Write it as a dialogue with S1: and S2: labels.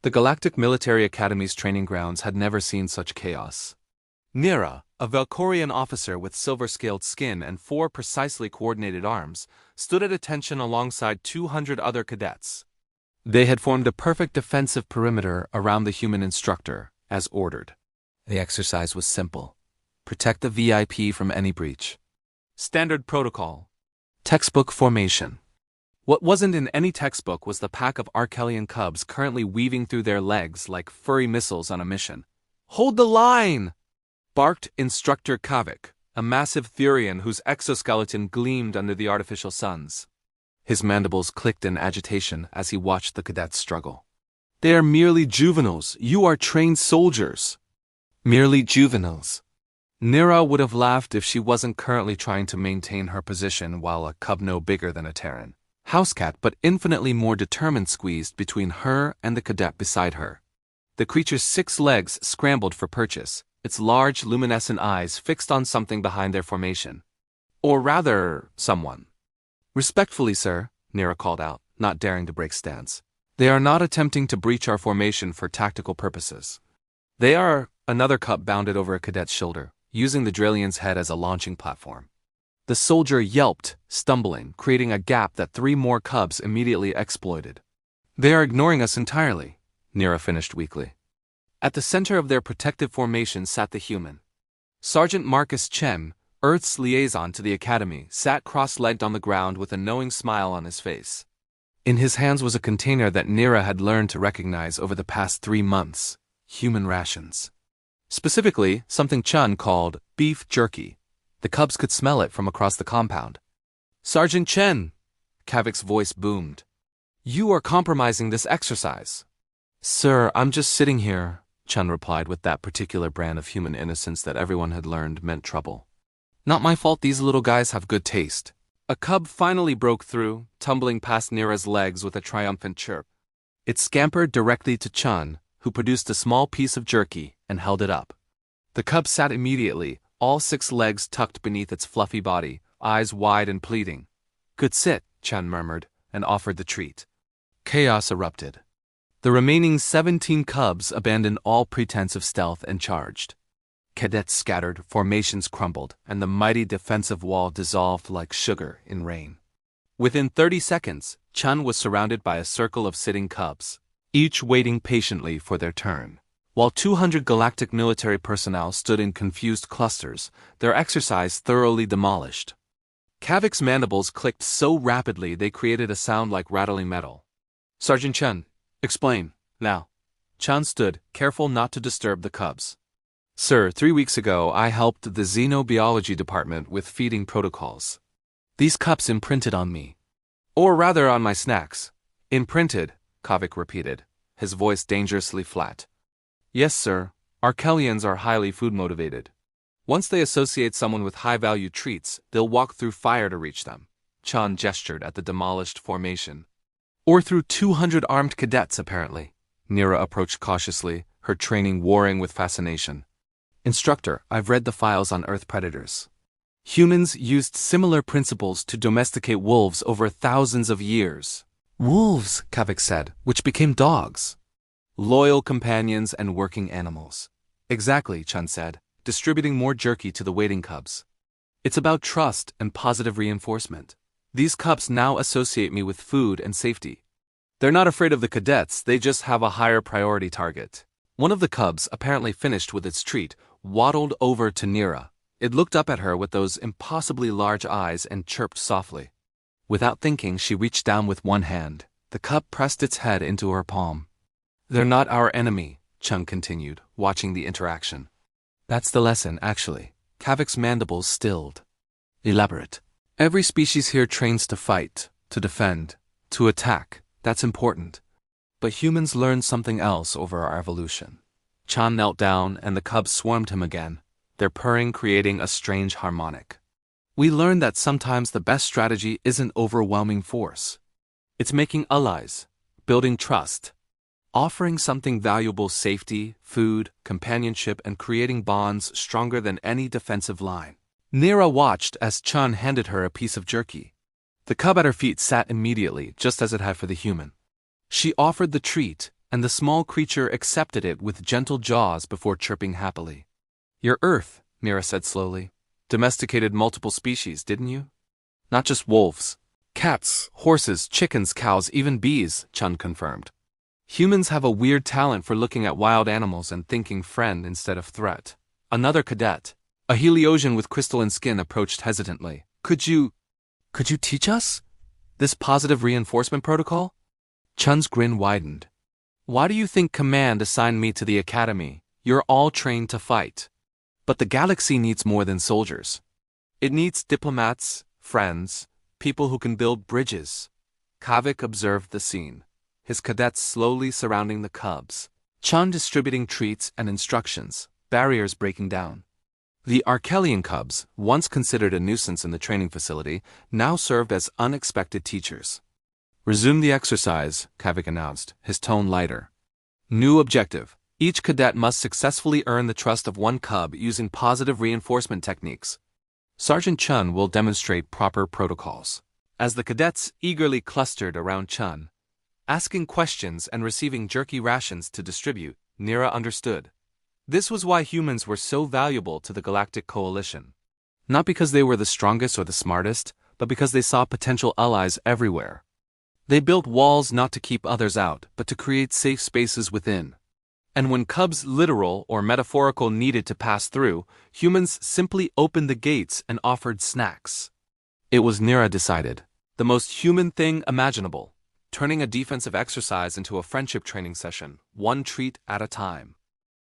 S1: The Galactic Military Academy's training grounds had never seen such chaos. Nira, a Valkorian officer with silver-scaled skin and 4 precisely coordinated arms, stood at attention alongside 200 other cadets. They had formed a perfect defensive perimeter around the human instructor, as ordered. The exercise was simple. Protect the VIP from any breach. Standard protocol. Textbook formation. What wasn't in any textbook was the pack of Arkelian cubs currently weaving through their legs like furry missiles on a mission. "Hold the line!" barked Instructor Kavik, a massive Thurian whose exoskeleton gleamed under the artificial suns. His mandibles clicked in agitation as he watched the cadets struggle. "They are merely juveniles. You are trained soldiers." Merely juveniles. Nira would have laughed if she wasn't currently trying to maintain her position while a cub no bigger than a Terran, housecat but infinitely more determined, squeezed between her and the cadet beside her. The creature's 6 legs scrambled for purchase, its large luminescent eyes fixed on something behind their formation. Or rather, someone. "Respectfully, sir," Nira called out, not daring to break stance. "They are not attempting to breach our formation for tactical purposes. They are—" Another cub bounded over a cadet's shoulder, using the Dralian's head as a launching platform. The soldier yelped, stumbling, creating a gap that 3 more cubs immediately exploited. "They are ignoring us entirely," Nira finished weakly. At the center of their protective formation sat the human. Sergeant Marcus Chen, Earth's liaison to the Academy, sat cross-legged on the ground with a knowing smile on his face. In his hands was a container that Nira had learned to recognize over the past 3 months: human rations. Specifically, something Chun called beef jerky. The cubs could smell it from across the compound. "Sergeant Chen!" Kavik's voice boomed. "You are compromising this exercise." "Sir, I'm just sitting here," Chun replied with that particular brand of human innocence that everyone had learned meant trouble. "Not my fault these little guys have good taste." A cub finally broke through, tumbling past Nira's legs with a triumphant chirp. It scampered directly to Chun, who produced a small piece of jerky and held it up. The cub sat immediately, all 6 legs tucked beneath its fluffy body, eyes wide and pleading. "Good sit," Chun murmured, and offered the treat. Chaos erupted. The remaining 17 cubs abandoned all pretense of stealth and charged. Cadets scattered, formations crumbled, and the mighty defensive wall dissolved like sugar in rain. Within 30 seconds, Chun was surrounded by a circle of sitting cubs, each waiting patiently for their turn. While 200 galactic military personnel stood in confused clusters, their exercise thoroughly demolished. Kavik's mandibles clicked so rapidly they created a sound like rattling metal. "Sergeant Chen, explain, now." Chun stood, careful not to disturb the cubs. "Sir, 3 weeks ago I helped the Xenobiology department with feeding protocols. These cups imprinted on me. Or rather on my snacks." "Imprinted," Kavik repeated, his voice dangerously flat. "Yes, sir. Arkelians are highly food-motivated. Once they associate someone with high-value treats, they'll walk through fire to reach them." Chun gestured at the demolished formation. "Or through 200 armed cadets, apparently." Nira approached cautiously, her training warring with fascination. "Instructor, I've read the files on Earth predators. Humans used similar principles to domesticate wolves over thousands of years." "Wolves," Kavik said, "which became dogs." "Loyal companions and working animals." "Exactly," Chun said, distributing more jerky to the waiting cubs. "It's about trust and positive reinforcement. These cubs now associate me with food and safety. They're not afraid of the cadets, they just have a higher priority target." One of the cubs, apparently finished with its treat, waddled over to Nira. It looked up at her with those impossibly large eyes and chirped softly. Without thinking, she reached down with one hand. The cub pressed its head into her palm. "They're not our enemy," Chun continued, watching the interaction. "That's the lesson, actually." Kavik's mandibles stilled. "Elaborate." "Every species here trains to fight, to defend, to attack. That's important. But humans learned something else over our evolution." Chun knelt down, and the cubs swarmed him again, their purring creating a strange harmonic. "We learned that sometimes the best strategy isn't overwhelming force. It's making allies, building trust, offering something valuable: safety, food, companionship, and creating bonds stronger than any defensive line." Nira watched as Chun handed her a piece of jerky. The cub at her feet sat immediately, just as it had for the human. She offered the treat, and the small creature accepted it with gentle jaws before chirping happily. "Your Earth," Nira said slowly. "Domesticated multiple species, didn't you? Not just wolves. Cats, horses, chickens, cows, even bees," Chun confirmed. "Humans have a weird talent for looking at wild animals and thinking friend instead of threat." Another cadet, a Heliosian with crystalline skin, approached hesitantly. Could you teach us this positive reinforcement protocol?" Chun's grin widened. "Why do you think Command assigned me to the academy? You're all trained to fight. But the galaxy needs more than soldiers. It needs diplomats, friends, people who can build bridges." Kavik observed the scene, his cadets slowly surrounding the cubs, Chun distributing treats and instructions, barriers breaking down. The Arkelian cubs, once considered a nuisance in the training facility, now served as unexpected teachers. "Resume the exercise," Kavik announced, his tone lighter. "New objective. Each cadet must successfully earn the trust of one cub using positive reinforcement techniques. Sergeant Chun will demonstrate proper protocols." As the cadets eagerly clustered around Chun, asking questions and receiving jerky rations to distribute, Nira understood. This was why humans were so valuable to the Galactic Coalition. Not because they were the strongest or the smartest, but because they saw potential allies everywhere. They built walls not to keep others out, but to create safe spaces within. And when cubs, literal or metaphorical, needed to pass through, humans simply opened the gates and offered snacks. It was, Nira decided, the most human thing imaginable, turning a defensive exercise into a friendship training session, one treat at a time.